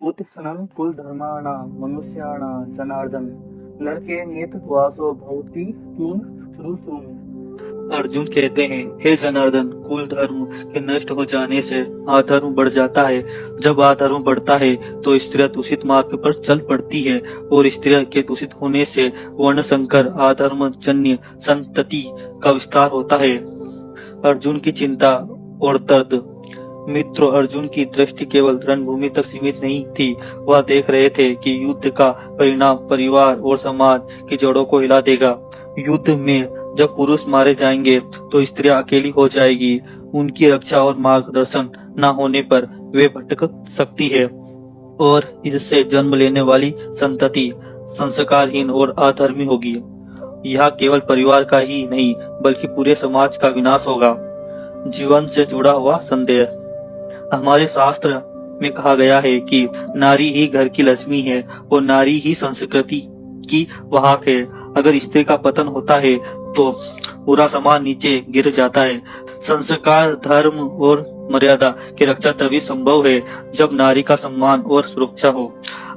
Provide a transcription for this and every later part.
उत्क्षणं कुलधर्माणां मनुष्याणां जनार्दन नरके नियत वासो भवति तुम सुम। अर्जुन कहते हैं, हे जनार्दन, कुल धर्म के नष्ट हो जाने से अधर्म बढ़ जाता है। जब अधर्म बढ़ता है तो स्त्रियां दूषित मार्ग पर चल पड़ती है और स्त्रियां के दूषित होने से वर्ण संकर अधर्म जन्य संतति का विस्तार होता है। अर्जुन की चिंता और दर्द। मित्रों, अर्जुन की दृष्टि केवल रणभूमि तक सीमित नहीं थी। वह देख रहे थे कि युद्ध का परिणाम परिवार और समाज की जड़ों को हिला देगा। युद्ध में जब पुरुष मारे जाएंगे तो स्त्रियां अकेली हो जाएगी। उनकी रक्षा और मार्गदर्शन न होने पर वे भटक सकती है और इससे जन्म लेने वाली संतति संस्कारहीन और अधर्मी होगी। यह केवल परिवार का ही नहीं बल्कि पूरे समाज का विनाश होगा। जीवन से जुड़ा हुआ संदेश। हमारे शास्त्र में कहा गया है कि नारी ही घर की लक्ष्मी है और नारी ही संस्कृति की वाहक है। अगर स्त्री का पतन होता है तो पूरा समाज नीचे गिर जाता है। संस्कार, धर्म और मर्यादा की रक्षा तभी संभव है जब नारी का सम्मान और सुरक्षा हो।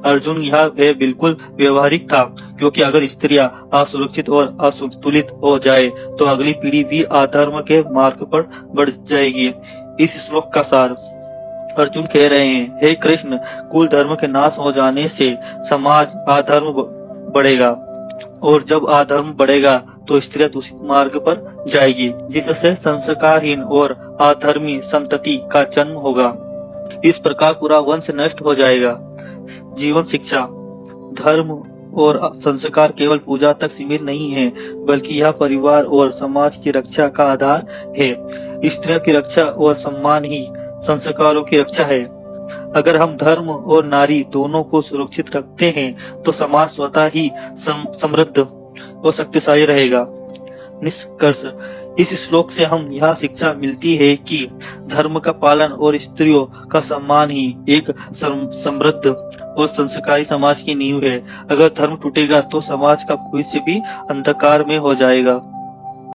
अर्जुन यह भय बिल्कुल व्यवहारिक था, क्योंकि अगर स्त्रियां असुरक्षित और असंतुलित हो जाए तो अगली पीढ़ी भी अधर्म के मार्ग पर बढ़ जाएगी। इस श्लोक का सार। अर्जुन कह रहे हैं, हे कृष्ण, कुल धर्म के नाश हो जाने से समाज अधर्म बढ़ेगा और जब अधर्म बढ़ेगा तो स्त्रियां दूषित मार्ग पर जाएगी, जिससे संस्कारहीन और अधर्मी संतति का जन्म होगा। इस प्रकार पूरा वंश नष्ट हो जाएगा। जीवन शिक्षा। धर्म और संस्कार केवल पूजा तक सीमित नहीं है, बल्कि यह परिवार और समाज की रक्षा का आधार है। स्त्रियों की रक्षा और सम्मान ही संस्कारों की रक्षा है। अगर हम धर्म और नारी दोनों को सुरक्षित रखते हैं तो समाज स्वतः ही समृद्ध और शक्तिशाली रहेगा। निष्कर्ष। इस श्लोक से हम यह शिक्षा मिलती है कि धर्म का पालन और स्त्रियों का सम्मान ही एक समृद्ध और संस्कारी समाज की नींव है। अगर धर्म टूटेगा तो समाज का भविष्य भी अंधकार में हो जाएगा।